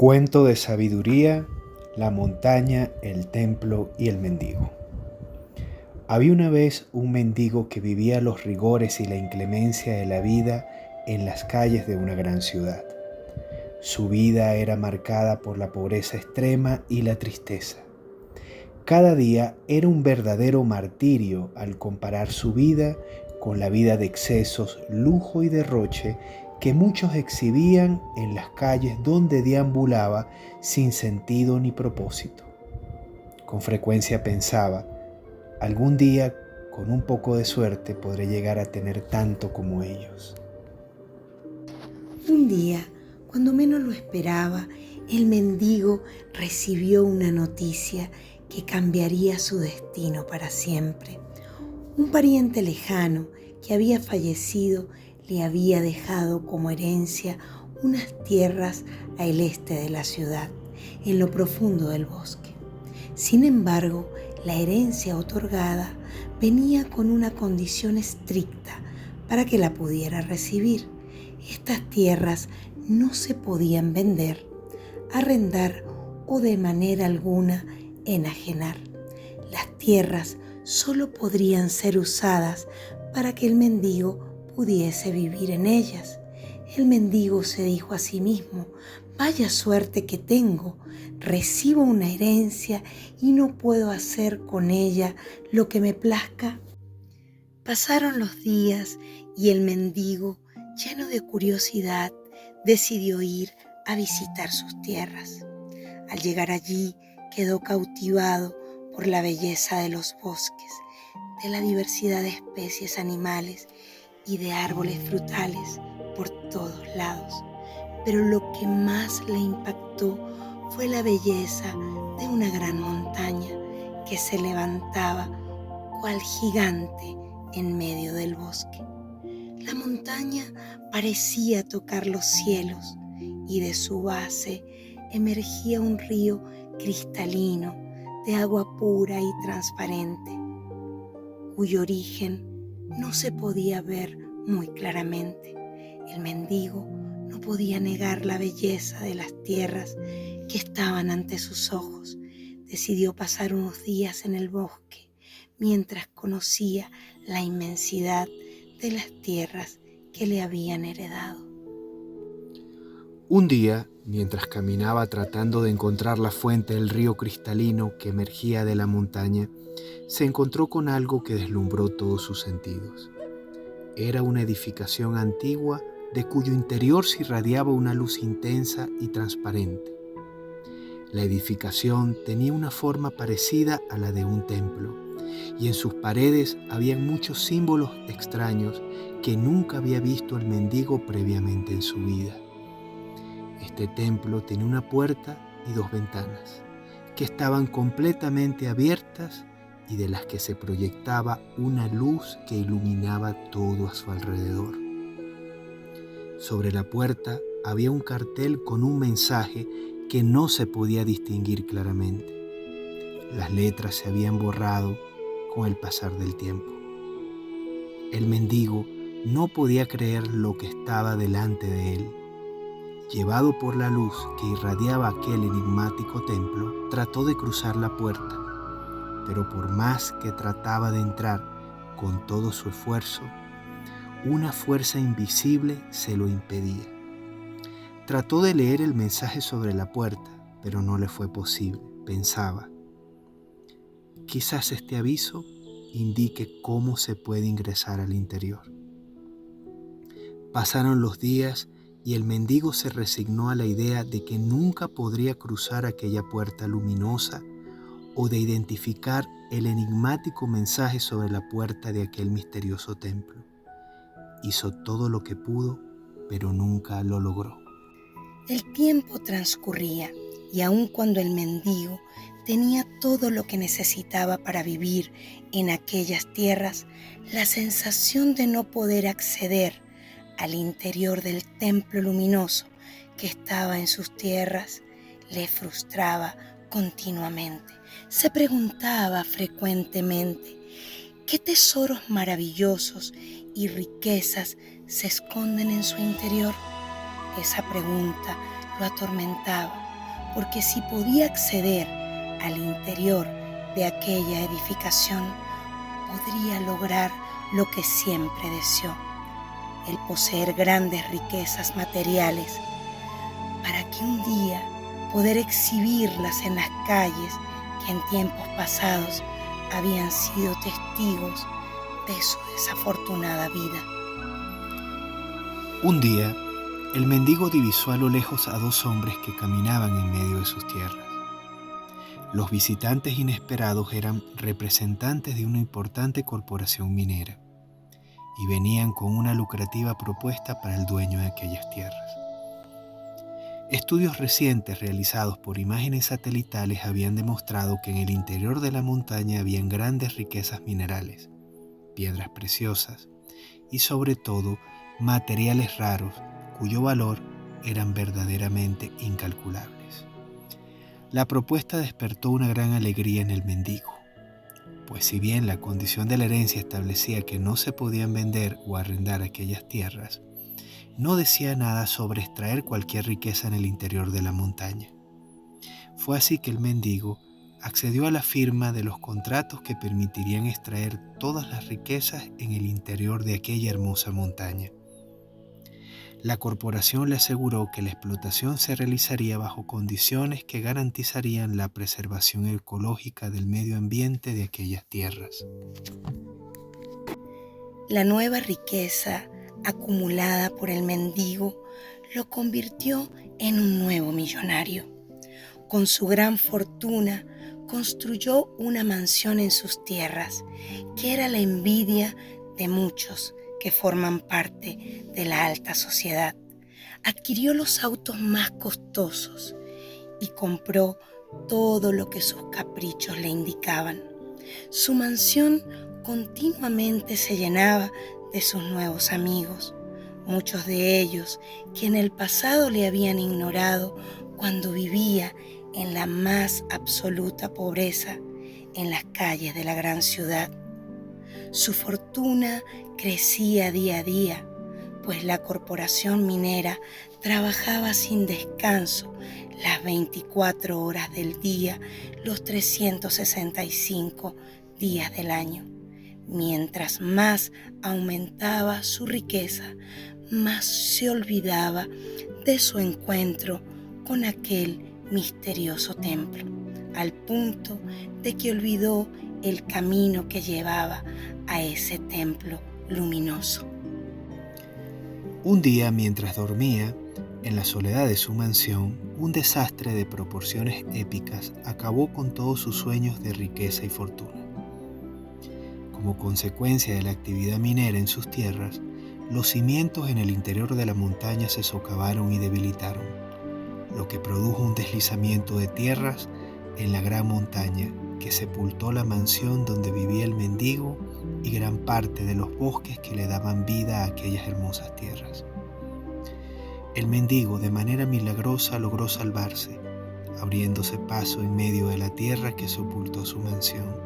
Cuento de sabiduría, la montaña, el templo y el mendigo. Había una vez un mendigo que vivía los rigores y la inclemencia de la vida en las calles de una gran ciudad. Su vida era marcada por la pobreza extrema y la tristeza. Cada día era un verdadero martirio al comparar su vida con la vida de excesos, lujo y derroche que muchos exhibían en las calles donde deambulaba sin sentido ni propósito. Con frecuencia pensaba, algún día, con un poco de suerte, podré llegar a tener tanto como ellos. Un día, cuando menos lo esperaba, el mendigo recibió una noticia que cambiaría su destino para siempre. Un pariente lejano que había fallecido le había dejado como herencia unas tierras al este de la ciudad, en lo profundo del bosque. Sin embargo, la herencia otorgada venía con una condición estricta para que la pudiera recibir. Estas tierras no se podían vender, arrendar o de manera alguna enajenar. Las tierras solo podrían ser usadas para que el mendigo pudiese vivir en ellas. El mendigo se dijo a sí mismo: vaya suerte que tengo, recibo una herencia y no puedo hacer con ella lo que me plazca. Pasaron los días y el mendigo, lleno de curiosidad, decidió ir a visitar sus tierras. Al llegar allí, quedó cautivado por la belleza de los bosques, de la diversidad de especies animales y de árboles frutales por todos lados. Pero lo que más le impactó fue la belleza de una gran montaña que se levantaba cual gigante en medio del bosque. La montaña parecía tocar los cielos y de su base emergía un río cristalino de agua pura y transparente, cuyo origen no se podía ver muy claramente. El mendigo no podía negar la belleza de las tierras que estaban ante sus ojos. Decidió pasar unos días en el bosque mientras conocía la inmensidad de las tierras que le habían heredado. Un día, mientras caminaba tratando de encontrar la fuente del río cristalino que emergía de la montaña, se encontró con algo que deslumbró todos sus sentidos. Era una edificación antigua de cuyo interior se irradiaba una luz intensa y transparente. La edificación tenía una forma parecida a la de un templo, y en sus paredes había muchos símbolos extraños que nunca había visto el mendigo previamente en su vida. Este templo tenía una puerta y dos ventanas, que estaban completamente abiertas y de las que se proyectaba una luz que iluminaba todo a su alrededor. Sobre la puerta había un cartel con un mensaje que no se podía distinguir claramente. Las letras se habían borrado con el pasar del tiempo. El mendigo no podía creer lo que estaba delante de él. Llevado por la luz que irradiaba aquel enigmático templo, trató de cruzar la puerta, pero por más que trataba de entrar con todo su esfuerzo, una fuerza invisible se lo impedía. Trató de leer el mensaje sobre la puerta, pero no le fue posible. Pensaba, quizás este aviso indique cómo se puede ingresar al interior. Pasaron los días y el mendigo se resignó a la idea de que nunca podría cruzar aquella puerta luminosa o de identificar el enigmático mensaje sobre la puerta de aquel misterioso templo. Hizo todo lo que pudo, pero nunca lo logró. El tiempo transcurría y aun cuando el mendigo tenía todo lo que necesitaba para vivir en aquellas tierras, la sensación de no poder acceder al interior del templo luminoso que estaba en sus tierras le frustraba continuamente. Se preguntaba frecuentemente qué tesoros maravillosos y riquezas se esconden en su interior. Esa pregunta lo atormentaba porque si podía acceder al interior de aquella edificación, podría lograr lo que siempre deseó, el poseer grandes riquezas materiales, para que un día poder exhibirlas en las calles que en tiempos pasados habían sido testigos de su desafortunada vida. Un día, el mendigo divisó a lo lejos a dos hombres que caminaban en medio de sus tierras. Los visitantes inesperados eran representantes de una importante corporación minera y venían con una lucrativa propuesta para el dueño de aquellas tierras. Estudios recientes realizados por imágenes satelitales habían demostrado que en el interior de la montaña habían grandes riquezas minerales, piedras preciosas y sobre todo materiales raros cuyo valor eran verdaderamente incalculables. La propuesta despertó una gran alegría en el mendigo, pues si bien la condición de la herencia establecía que no se podían vender o arrendar aquellas tierras, no decía nada sobre extraer cualquier riqueza en el interior de la montaña. Fue así que el mendigo accedió a la firma de los contratos que permitirían extraer todas las riquezas en el interior de aquella hermosa montaña. La corporación le aseguró que la explotación se realizaría bajo condiciones que garantizarían la preservación ecológica del medio ambiente de aquellas tierras. La nueva riqueza acumulada por el mendigo lo convirtió en un nuevo millonario. Con su gran fortuna construyó una mansión en sus tierras, que era la envidia de muchos que forman parte de la alta sociedad. Adquirió los autos más costosos y compró todo lo que sus caprichos le indicaban. Su mansión continuamente se llenaba de sus nuevos amigos, muchos de ellos que en el pasado le habían ignorado cuando vivía en la más absoluta pobreza en las calles de la gran ciudad. Su fortuna crecía día a día, pues la corporación minera trabajaba sin descanso las 24 horas del día, los 365 días del año. Mientras más aumentaba su riqueza, más se olvidaba de su encuentro con aquel misterioso templo, al punto de que olvidó el camino que llevaba a ese templo luminoso. Un día, mientras dormía, en la soledad de su mansión, un desastre de proporciones épicas acabó con todos sus sueños de riqueza y fortuna. Como consecuencia de la actividad minera en sus tierras, los cimientos en el interior de la montaña se socavaron y debilitaron, lo que produjo un deslizamiento de tierras en la gran montaña que sepultó la mansión donde vivía el mendigo y gran parte de los bosques que le daban vida a aquellas hermosas tierras. El mendigo, de manera milagrosa, logró salvarse, abriéndose paso en medio de la tierra que sepultó su mansión.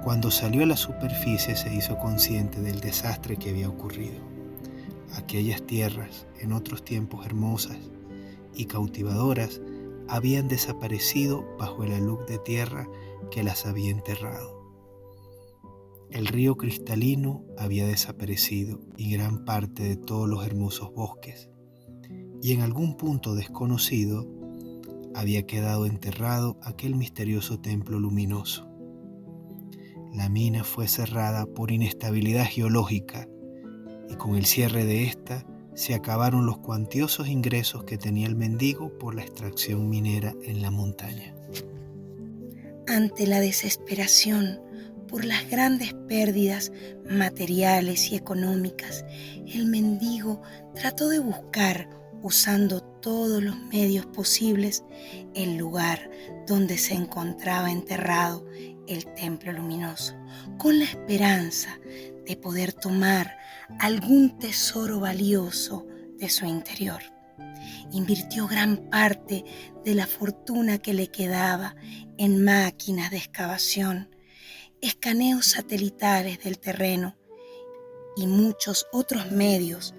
Cuando salió a la superficie se hizo consciente del desastre que había ocurrido. Aquellas tierras, en otros tiempos hermosas y cautivadoras, habían desaparecido bajo el alud de tierra que las había enterrado. El río cristalino había desaparecido y gran parte de todos los hermosos bosques, y en algún punto desconocido había quedado enterrado aquel misterioso templo luminoso. La mina fue cerrada por inestabilidad geológica y con el cierre de esta se acabaron los cuantiosos ingresos que tenía el mendigo por la extracción minera en la montaña. Ante la desesperación por las grandes pérdidas materiales y económicas, el mendigo trató de buscar, usando todos los medios posibles, el lugar donde se encontraba enterrado el templo luminoso, con la esperanza de poder tomar algún tesoro valioso de su interior. Invirtió gran parte de la fortuna que le quedaba en máquinas de excavación, escaneos satelitales del terreno y muchos otros medios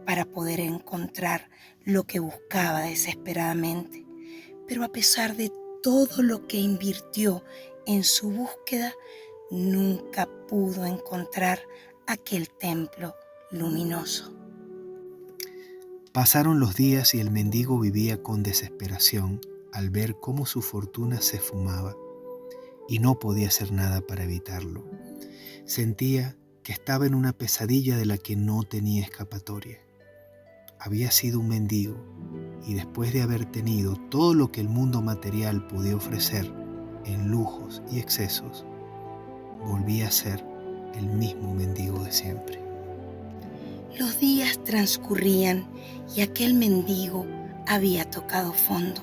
para poder encontrar lo que buscaba desesperadamente. pero a pesar de todo lo que invirtió en su búsqueda, nunca pudo encontrar aquel templo luminoso. Pasaron los días y el mendigo vivía con desesperación al ver cómo su fortuna se esfumaba y no podía hacer nada para evitarlo. Sentía que estaba en una pesadilla de la que no tenía escapatoria. Había sido un mendigo y después de haber tenido todo lo que el mundo material podía ofrecer en lujos y excesos, volvía a ser el mismo mendigo de siempre. Los días transcurrían y aquel mendigo había tocado fondo.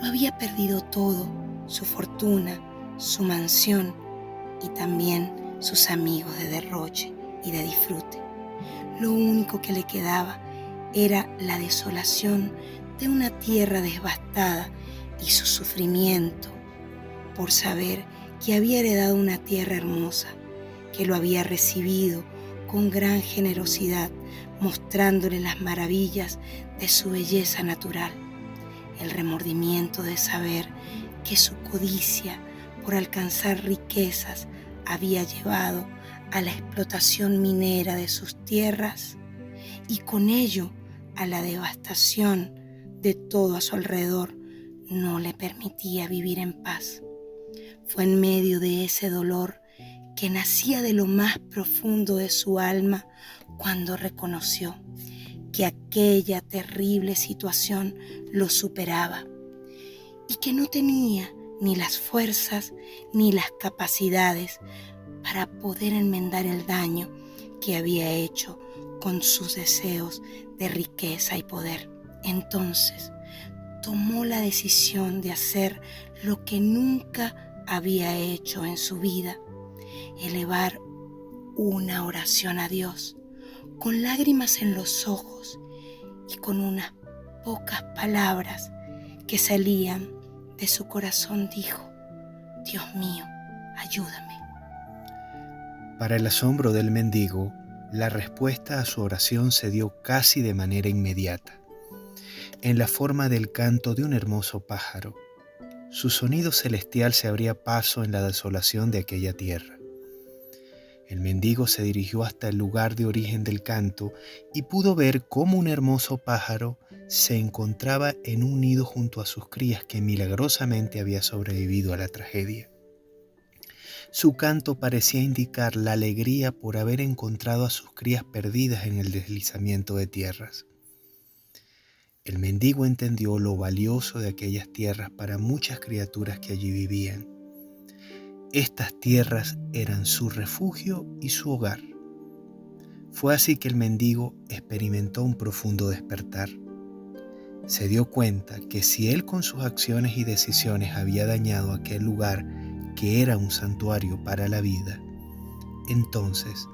Lo había perdido todo, su fortuna, su mansión y también sus amigos de derroche y de disfrute. Lo único que le quedaba era la desolación de una tierra devastada y su sufrimiento por saber que había heredado una tierra hermosa, que lo había recibido con gran generosidad, mostrándole las maravillas de su belleza natural. El remordimiento de saber que su codicia por alcanzar riquezas había llevado a la explotación minera de sus tierras y con ello a la devastación de todo a su alrededor, no le permitía vivir en paz. Fue en medio de ese dolor que nacía de lo más profundo de su alma cuando reconoció que aquella terrible situación lo superaba y que no tenía ni las fuerzas ni las capacidades para poder enmendar el daño que había hecho con sus deseos de riqueza y poder. Entonces tomó la decisión de hacer lo que nunca había hecho en su vida: elevar una oración a Dios, con lágrimas en los ojos y con unas pocas palabras que salían de su corazón dijo: Dios mío, ayúdame. Para el asombro del mendigo, la respuesta a su oración se dio casi de manera inmediata, en la forma del canto de un hermoso pájaro. Su sonido celestial se abría paso en la desolación de aquella tierra. El mendigo se dirigió hasta el lugar de origen del canto y pudo ver cómo un hermoso pájaro se encontraba en un nido junto a sus crías que milagrosamente había sobrevivido a la tragedia. Su canto parecía indicar la alegría por haber encontrado a sus crías perdidas en el deslizamiento de tierras. El mendigo entendió lo valioso de aquellas tierras para muchas criaturas que allí vivían. Estas tierras eran su refugio y su hogar. Fue así que el mendigo experimentó un profundo despertar. Se dio cuenta que si él con sus acciones y decisiones había dañado aquel lugar que era un santuario para la vida, entonces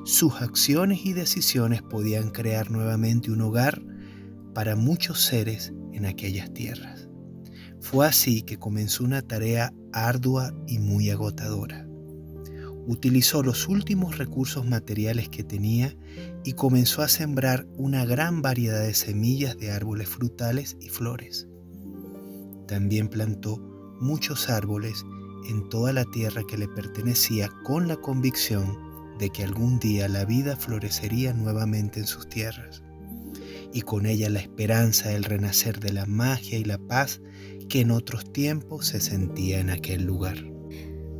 sus acciones y decisiones podían crear nuevamente un hogar para muchos seres en aquellas tierras. Fue así que comenzó una tarea ardua y muy agotadora. Utilizó los últimos recursos materiales que tenía y comenzó a sembrar una gran variedad de semillas de árboles frutales y flores. También plantó muchos árboles en toda la tierra que le pertenecía con la convicción de que algún día la vida florecería nuevamente en sus tierras y con ella la esperanza del renacer de la magia y la paz que en otros tiempos se sentía en aquel lugar.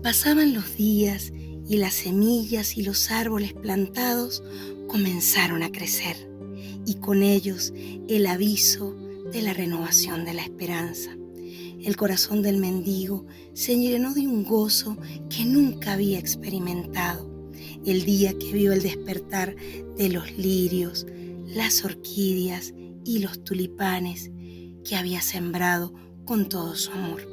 Pasaban los días y las semillas y los árboles plantados comenzaron a crecer y con ellos el aviso de la renovación de la esperanza. El corazón del mendigo se llenó de un gozo que nunca había experimentado el día que vio el despertar de los lirios, las orquídeas y los tulipanes que había sembrado con todo su amor.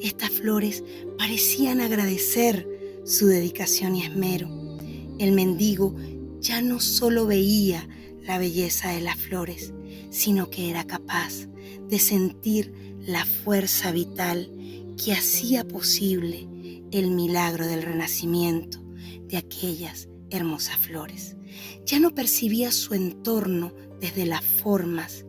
Estas flores parecían agradecer su dedicación y esmero. El mendigo ya no solo veía la belleza de las flores, sino que era capaz de sentir la fuerza vital que hacía posible el milagro del renacimiento de aquellas hermosas flores. Ya no percibía su entorno desde las formas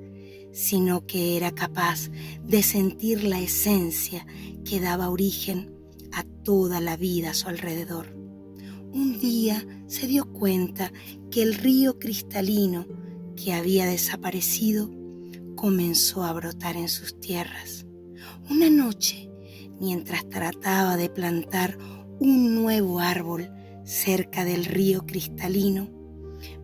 sino que era capaz de sentir la esencia que daba origen a toda la vida a su alrededor. Un día se dio cuenta que el río cristalino que había desaparecido comenzó a brotar en sus tierras. Una noche, mientras trataba de plantar un nuevo árbol cerca del río cristalino,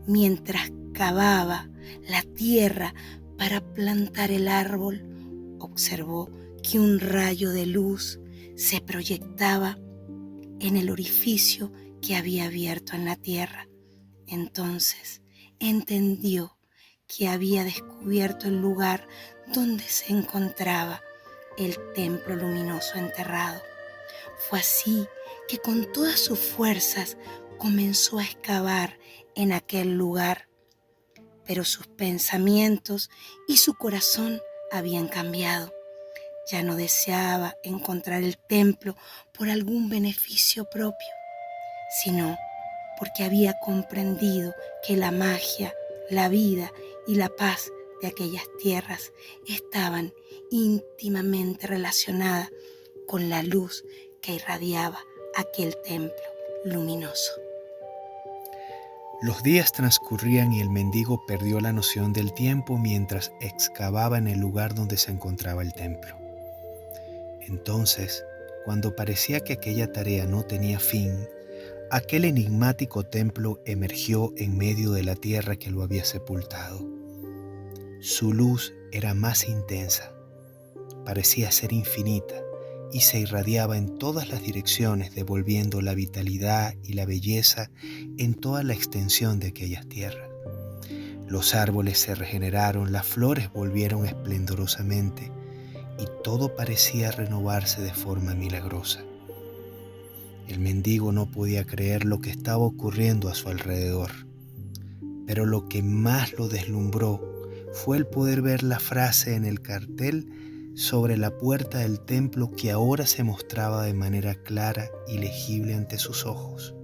mientras cavaba la tierra para plantar el árbol, observó que un rayo de luz se proyectaba en el orificio que había abierto en la tierra. Entonces entendió que había descubierto el lugar donde se encontraba el templo luminoso enterrado. Fue así que con todas sus fuerzas comenzó a excavar en aquel lugar, pero sus pensamientos y su corazón habían cambiado. Ya no deseaba encontrar el templo por algún beneficio propio, sino porque había comprendido que la magia, la vida y la paz de aquellas tierras estaban íntimamente relacionadas con la luz que irradiaba aquel templo luminoso. Los días transcurrían y el mendigo perdió la noción del tiempo mientras excavaba en el lugar donde se encontraba el templo. Entonces, cuando parecía que aquella tarea no tenía fin, aquel enigmático templo emergió en medio de la tierra que lo había sepultado. Su luz era más intensa, parecía ser infinita y se irradiaba en todas las direcciones, devolviendo la vitalidad y la belleza en toda la extensión de aquellas tierras. Los árboles se regeneraron, las flores volvieron esplendorosamente y todo parecía renovarse de forma milagrosa. El mendigo no podía creer lo que estaba ocurriendo a su alrededor, pero lo que más lo deslumbró fue el poder ver la frase en el cartel sobre la puerta del templo que ahora se mostraba de manera clara y legible ante sus ojos.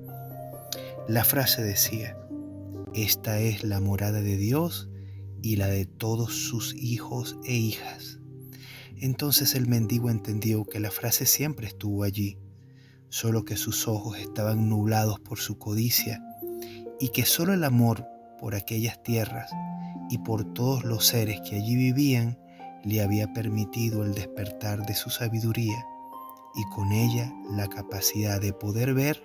La frase decía: "Esta es la morada de Dios y la de todos sus hijos e hijas". Entonces el mendigo entendió que la frase siempre estuvo allí, solo que sus ojos estaban nublados por su codicia y que solo el amor por aquellas tierras y por todos los seres que allí vivían le había permitido el despertar de su sabiduría y con ella la capacidad de poder ver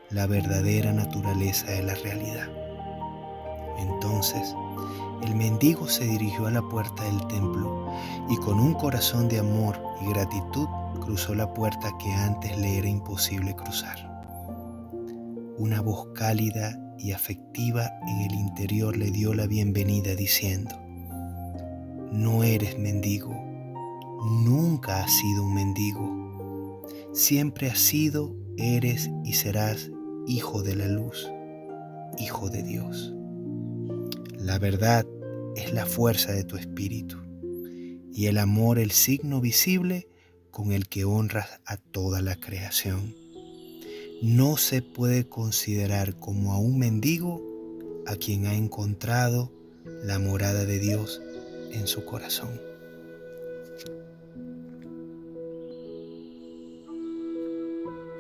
la verdadera naturaleza de la realidad. Entonces, el mendigo se dirigió a la puerta del templo y con un corazón de amor y gratitud cruzó la puerta que antes le era imposible cruzar. Una voz cálida y afectiva en el interior le dio la bienvenida diciendo: "No eres mendigo, nunca has sido un mendigo, siempre has sido, eres y serás hijo de la luz, hijo de Dios. La verdad es la fuerza de tu espíritu y el amor el signo visible con el que honras a toda la creación. No se puede considerar como a un mendigo a quien ha encontrado la morada de Dios en su corazón".